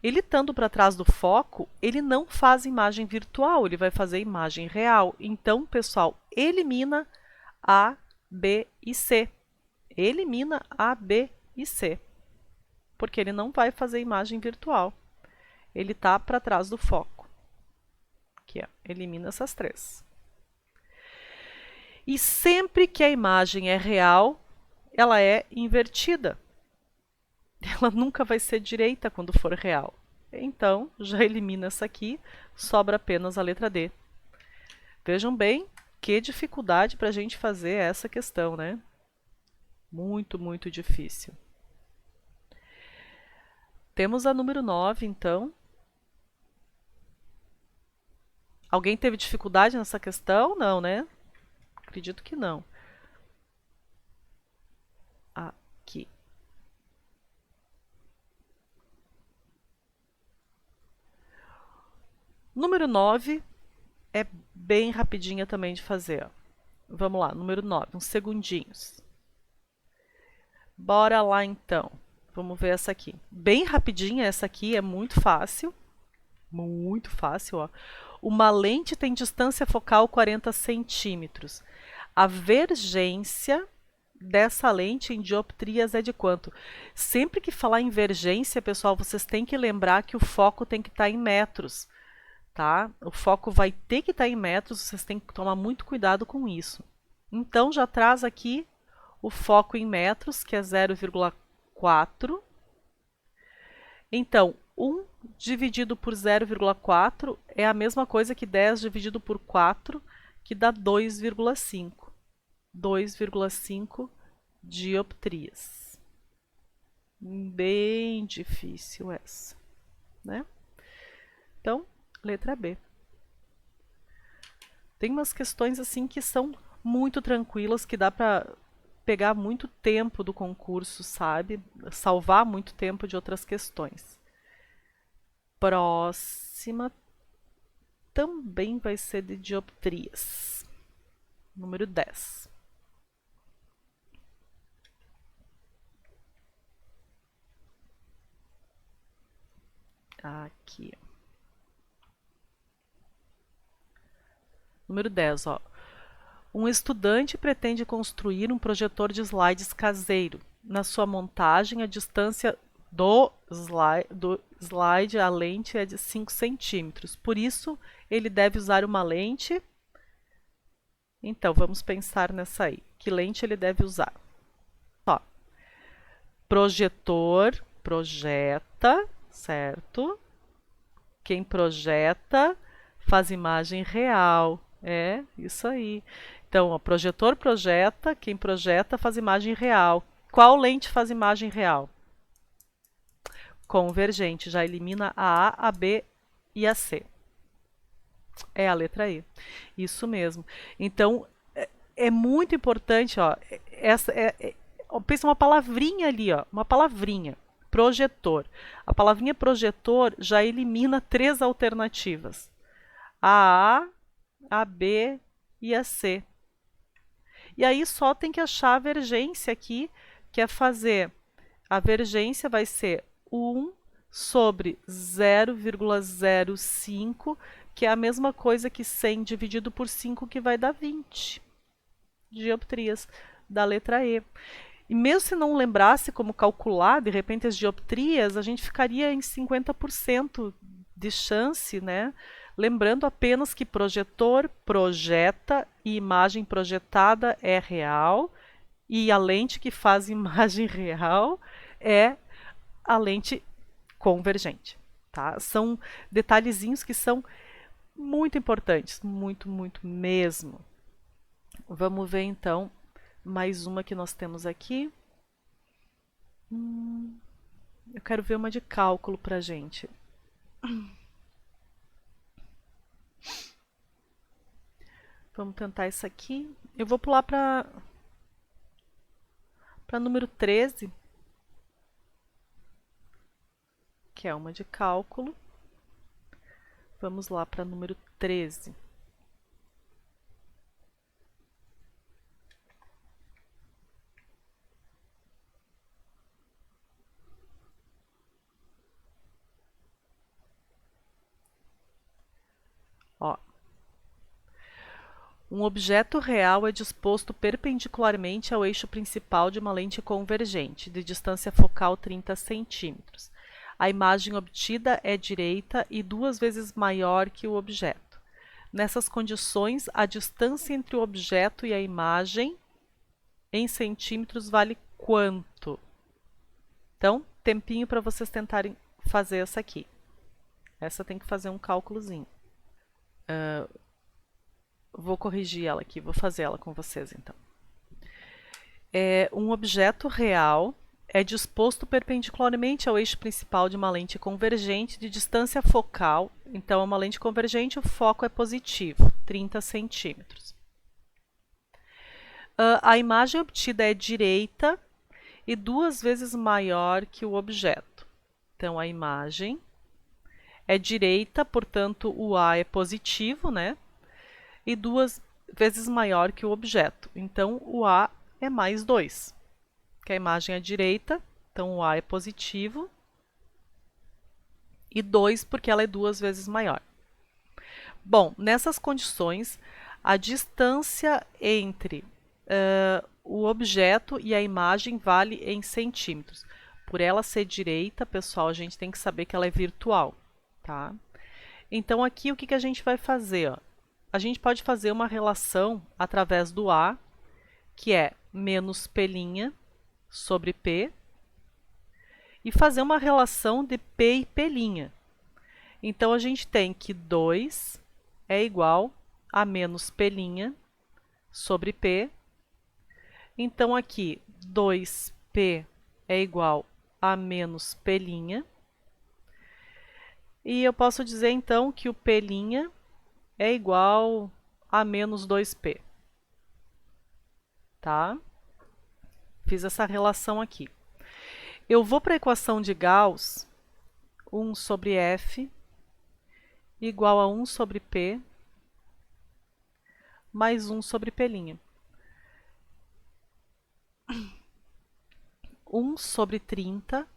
Ele estando para trás do foco, ele não faz imagem virtual, ele vai fazer imagem real. Então, pessoal, elimina A, B e C. Elimina A, B e C. Porque ele não vai fazer imagem virtual. Ele está para trás do foco. Aqui, ó, elimina essas três. E sempre que a imagem é real, ela é invertida. Ela nunca vai ser direita quando for real. Então, já elimina essa aqui, sobra apenas a letra D. Vejam bem que dificuldade para a gente fazer essa questão, né? Muito, muito difícil. Temos a número 9, então. Alguém teve dificuldade nessa questão? Não, né? Acredito que não. Aqui. Número 9 é bem rapidinha também de fazer. Ó. Vamos lá, número 9, uns segundinhos. Bora lá então. Vamos ver essa aqui. Bem rapidinha, essa aqui é muito fácil. Muito fácil, ó. Uma lente tem distância focal 40 centímetros. A vergência dessa lente em dioptrias é de quanto? Sempre que falar em vergência, pessoal, vocês têm que lembrar que o foco tem que estar em metros, tá? O foco vai ter que estar em metros, vocês têm que tomar muito cuidado com isso. Então, já traz aqui o foco em metros, que é 0,4. Então, 1 dividido por 0,4 é a mesma coisa que 10 dividido por 4, que dá 2,5. 2,5 dioptrias. Bem difícil essa, né? Então, letra B. Tem umas questões assim que são muito tranquilas, que dá para pegar muito tempo do concurso, sabe? Salvar muito tempo de outras questões. Próxima também vai ser de dioptrias. Número 10. Aqui. Número 10, ó. Um estudante pretende construir um projetor de slides caseiro. Na sua montagem, a distância do slide à lente é de 5 centímetros. Por isso, ele deve usar uma lente. Então, vamos pensar nessa aí. Que lente ele deve usar? Ó, projetor, projeta, certo? Quem projeta faz imagem real. É, isso aí. Então, o projetor projeta, quem projeta faz imagem real. Qual lente faz imagem real? Convergente, já elimina a A, a B e a C. É a letra E. Isso mesmo. Então, é muito importante, ó, pensa uma palavrinha ali, ó, uma palavrinha. Projetor. A palavrinha projetor já elimina 3 alternativas. A, a B e a C. E aí só tem que achar a vergência aqui, que é fazer. A vergência vai ser 1 sobre 0,05, que é a mesma coisa que 100 dividido por 5, que vai dar 20 dioptrias da letra E. E mesmo se não lembrasse como calcular, de repente, as dioptrias, a gente ficaria em 50% de chance, né? Lembrando apenas que projetor projeta e imagem projetada é real, e a lente que faz imagem real é a lente convergente. Tá? São detalhezinhos que são muito importantes, muito, muito mesmo. Vamos ver então mais uma que nós temos aqui. Eu quero ver uma de cálculo para gente. Vamos tentar isso aqui. Eu vou pular para número 13. que é uma de cálculo. Vamos lá para número 13. Ó, um objeto real é disposto perpendicularmente ao eixo principal de uma lente convergente, de distância focal 30 centímetros. A imagem obtida é direita e 2 vezes maior que o objeto. Nessas condições, a distância entre o objeto e a imagem em centímetros vale quanto? Então, tempinho para vocês tentarem fazer essa aqui. Essa tem que fazer um cálculozinho. Vou corrigir ela aqui, vou fazer ela com vocês então. Um objeto real é disposto perpendicularmente ao eixo principal de uma lente convergente de distância focal. Então, é uma lente convergente, o foco é positivo, 30 centímetros. A imagem obtida é direita e 2 vezes maior que o objeto. Então, a imagem é direita, portanto, o A é positivo, né? E 2 vezes maior que o objeto. Então, o A é mais 2, que a imagem é direita, então o A é positivo, e 2 porque ela é 2 vezes maior. Bom, nessas condições, a distância entre o objeto e a imagem vale em centímetros. Por ela ser direita, pessoal, a gente tem que saber que ela é virtual, tá? Então, aqui o que a gente vai fazer? Ó? A gente pode fazer uma relação através do A, que é menos P' sobre P, e fazer uma relação de P e P'. Então, a gente tem que 2 é igual a menos P' sobre P. Então, aqui, 2P é igual a menos P'. E eu posso dizer, então, que o P' é igual a menos 2P. Tá? Fiz essa relação aqui. Eu vou para a equação de Gauss, 1 sobre F igual a 1 sobre P mais 1 sobre P'. 1 sobre 30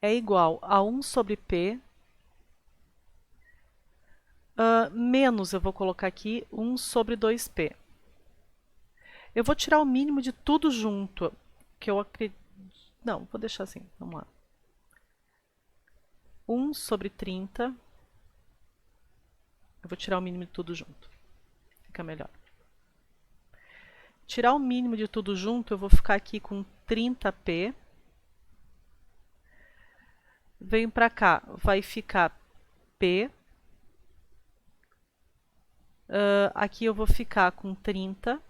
é igual a 1 sobre P menos, eu vou colocar aqui, 1 sobre 2P. Eu vou tirar o mínimo de tudo junto, que eu acredito... Não, vou deixar assim, vamos lá. 1 sobre 30. Eu vou tirar o mínimo de tudo junto. Fica melhor. Tirar o mínimo de tudo junto, eu vou ficar aqui com 30P. Venho para cá, vai ficar P. Aqui eu vou ficar com 30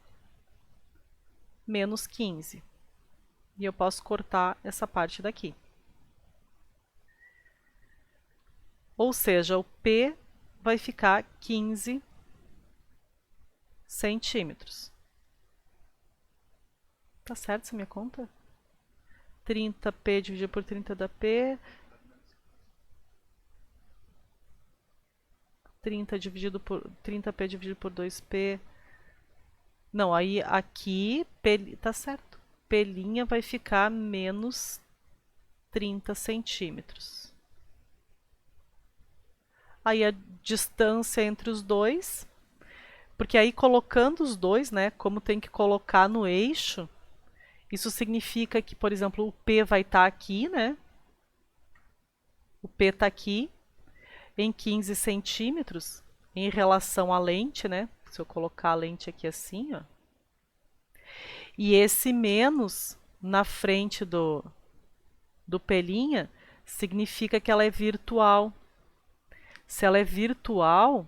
menos 15. E eu posso cortar essa parte daqui. Ou seja, o P vai ficar 15 centímetros. Tá certo essa minha conta? 30P dividido por 30 da P. 30p dividido por 2P. Não, aí aqui, tá certo. P' vai ficar menos 30 centímetros. Aí a distância entre os dois, porque aí colocando os dois, né, como tem que colocar no eixo, isso significa que, por exemplo, o P vai estar aqui, né? O P está aqui em 15 centímetros em relação à lente, né? Se eu colocar a lente aqui assim, ó. E esse menos na frente do P' significa que ela é virtual. Se ela é virtual,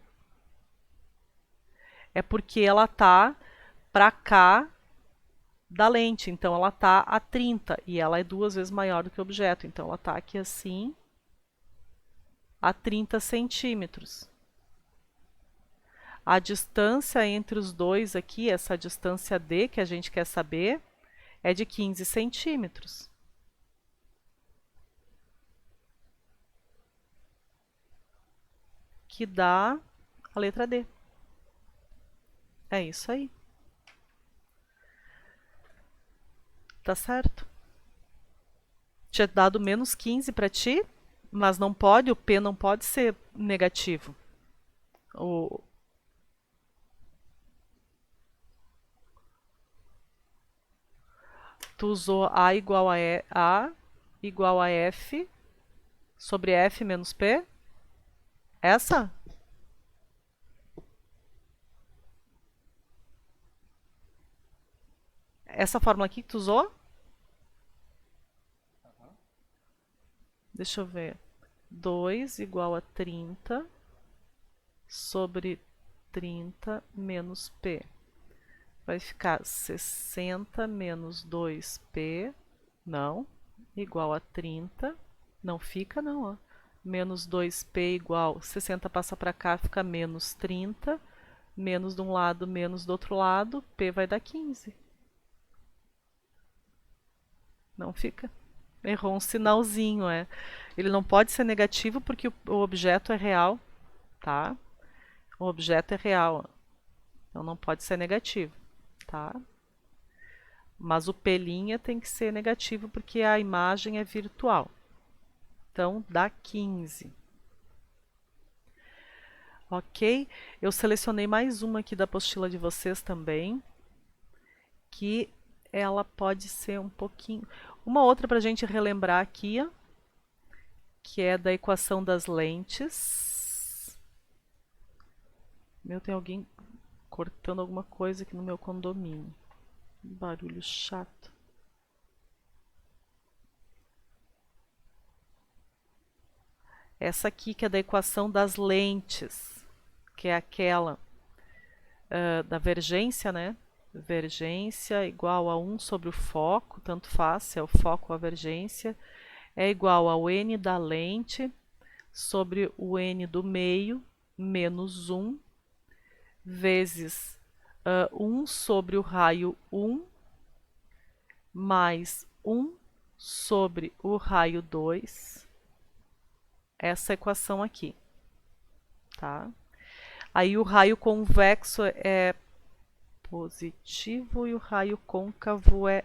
é porque ela está para cá da lente. Então, ela está a 30 e ela é 2 vezes maior do que o objeto. Então, ela está aqui assim, a 30 centímetros. A distância entre os dois aqui, essa distância D que a gente quer saber, é de 15 centímetros. que dá a letra D. É isso aí. Tá certo? Tinha dado menos 15 para ti, mas não pode, o P não pode ser negativo. O... Tu usou A igual a igual a F sobre F menos P? Essa? Essa fórmula aqui que tu usou? Deixa eu ver. 2 igual a 30 sobre 30 menos P. Vai ficar 60 menos 2P, não, igual a 30. Não fica, não, ó. Menos 2P igual, 60 passa para cá, fica menos 30. Menos de um lado, menos do outro lado, P vai dar 15. Não fica? Errou um sinalzinho, é. Ele não pode ser negativo porque o objeto é real, tá? O objeto é real, então não pode ser negativo, tá? Mas o P' tem que ser negativo porque a imagem é virtual. Então dá 15. Ok? Eu selecionei mais uma aqui da apostila de vocês também, que ela pode ser um pouquinho... Uma outra para a gente relembrar aqui, ó, que é da equação das lentes. Meu, tem alguém cortando alguma coisa aqui no meu condomínio. Barulho chato. Essa aqui que é da equação das lentes, que é aquela da vergência, né? Vergência igual a 1 sobre o foco, tanto faz se é o foco ou a vergência, é igual ao n da lente sobre o n do meio menos 1 vezes 1 sobre o raio 1 mais 1 sobre o raio 2, essa equação aqui, tá? Aí o raio convexo é positivo e o raio côncavo é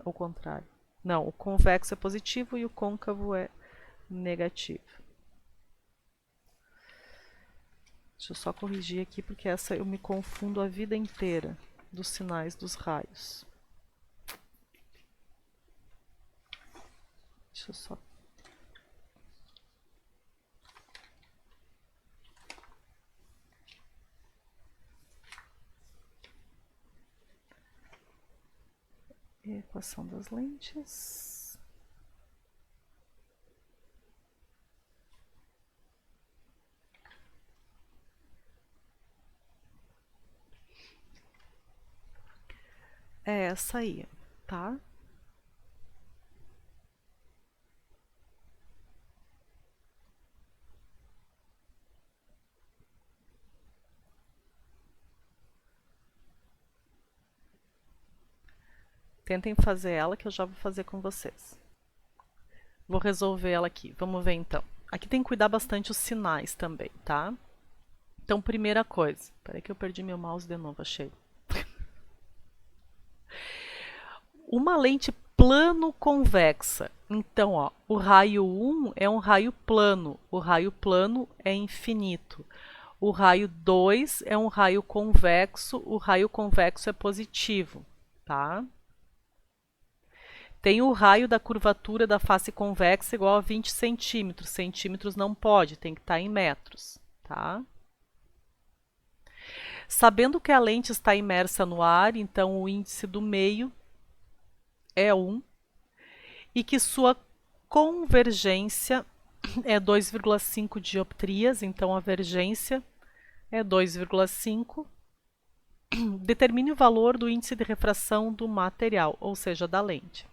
o contrário. Não, o convexo é positivo e o côncavo é negativo. Deixa eu só corrigir aqui porque essa eu me confundo a vida inteira dos sinais dos raios. Deixa eu só... Equação das lentes. É essa aí, tá? Tentem fazer ela que eu já vou fazer com vocês. Vou resolver ela aqui. Vamos ver então. Aqui tem que cuidar bastante os sinais também, tá? Então, primeira coisa. Peraí que eu perdi meu mouse de novo, achei. Uma lente plano convexa. Então, ó, o raio 1 é um raio plano. O raio plano é infinito. O raio 2 é um raio convexo. O raio convexo é positivo, tá? Tem o raio da curvatura da face convexa igual a 20 centímetros. Centímetros não pode, tem que estar em metros, tá? Sabendo que a lente está imersa no ar, então o índice do meio é 1 e que sua convergência é 2,5 dioptrias, então a vergência é 2,5. Determine o valor do índice de refração do material, ou seja, da lente.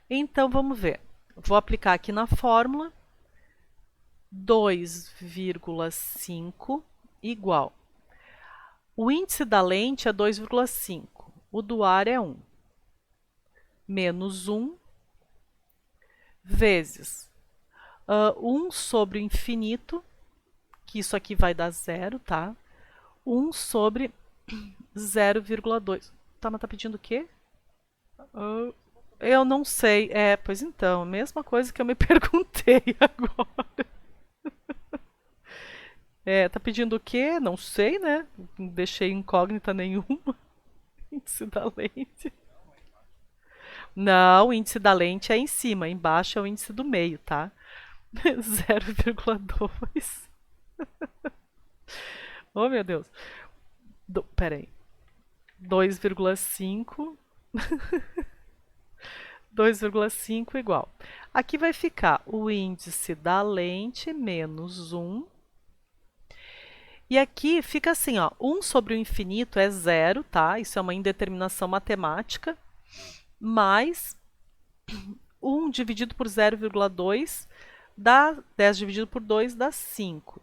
Então vamos ver. Vou aplicar aqui na fórmula 2,5 igual. O índice da lente é 2,5, o do ar é 1, menos 1 vezes 1 sobre o infinito, que isso aqui vai dar zero, tá? 1 sobre 0,2. Tá, mas tá pedindo o quê? Ah, eu não sei. Pois então, mesma coisa que eu me perguntei agora. Tá pedindo o quê? Não sei, né? Não deixei incógnita nenhuma. Índice da lente. Não, o índice da lente é em cima, embaixo é o índice do meio, tá? 0,2. Oh, meu Deus. Peraí. 2,5. 2,5 igual. Aqui vai ficar o índice da lente menos 1. E aqui fica assim, ó, 1 sobre o infinito é zero, tá? Isso é uma indeterminação matemática. Mais 1 dividido por 0,2 dá 10 dividido por 2 dá 5.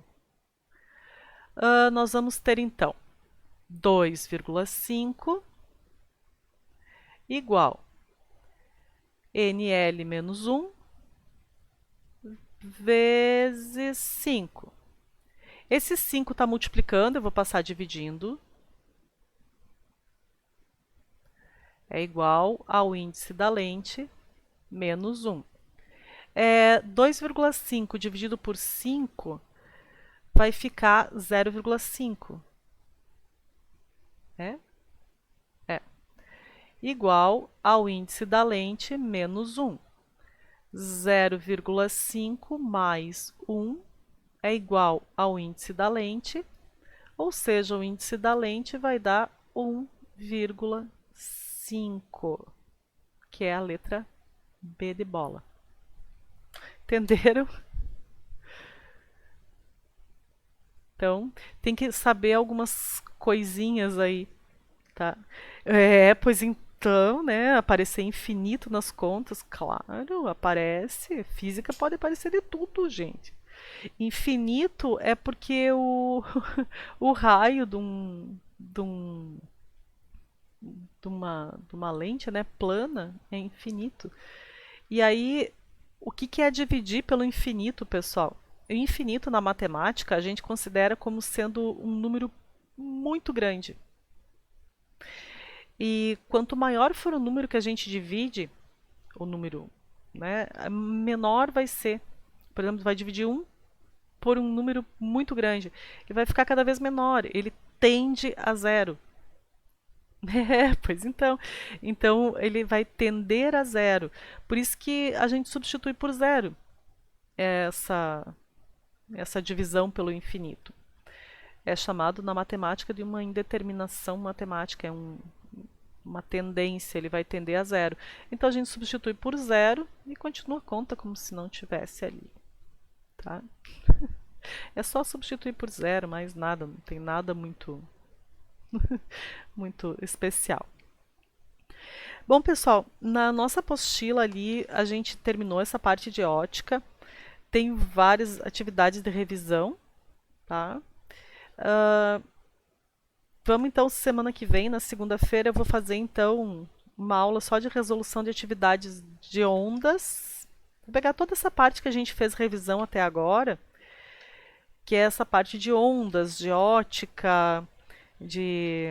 Nós vamos ter então 2,5 igual NL menos 1 vezes 5. Esse 5 está multiplicando, eu vou passar dividindo. É igual ao índice da lente menos 1. 2,5 dividido por 5 vai ficar 0,5. É? É. Igual ao índice da lente menos 1. 0,5 mais 1 é igual ao índice da lente, ou seja, o índice da lente vai dar 1,5, que é a letra B de bola. Entenderam? Então, tem que saber algumas coisinhas aí, tá? Pois então, né? Aparecer infinito nas contas, claro, aparece. Física pode aparecer de tudo, gente. Infinito é porque o raio de uma lente, né, plana é infinito. E aí, o que é dividir pelo infinito, pessoal? O infinito na matemática a gente considera como sendo um número muito grande. E quanto maior for o número que a gente divide, o número, né, menor vai ser. Por exemplo, vai dividir 1 por um número muito grande. Ele vai ficar cada vez menor. Ele tende a zero. Pois então. Então ele vai tender a zero. Por isso que a gente substitui por zero essa divisão pelo infinito. É chamado na matemática de uma indeterminação matemática, uma tendência, ele vai tender a zero. Então a gente substitui por zero e continua a conta como se não tivesse ali. Tá? É só substituir por zero, mais nada, não tem nada muito, muito especial. Bom, pessoal, na nossa apostila ali a gente terminou essa parte de ótica. Tem várias atividades de revisão, tá? Vamos então, semana que vem, na segunda-feira, eu vou fazer então uma aula só de resolução de atividades de ondas. Vou pegar toda essa parte que a gente fez revisão até agora, que é essa parte de ondas, de ótica, de,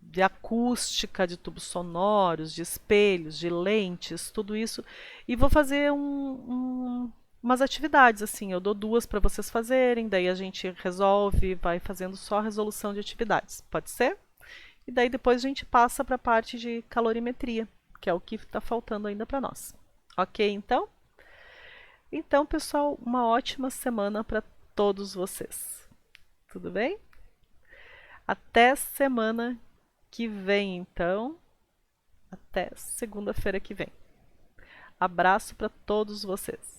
de acústica, de tubos sonoros, de espelhos, de lentes, tudo isso. E vou fazer umas atividades, assim, eu dou 2 para vocês fazerem, daí a gente resolve, vai fazendo só a resolução de atividades. Pode ser? E daí depois a gente passa para a parte de calorimetria, que é o que está faltando ainda para nós. Ok, então? Então, pessoal, uma ótima semana para todos vocês. Tudo bem? Até semana que vem, então. Até segunda-feira que vem. Abraço para todos vocês.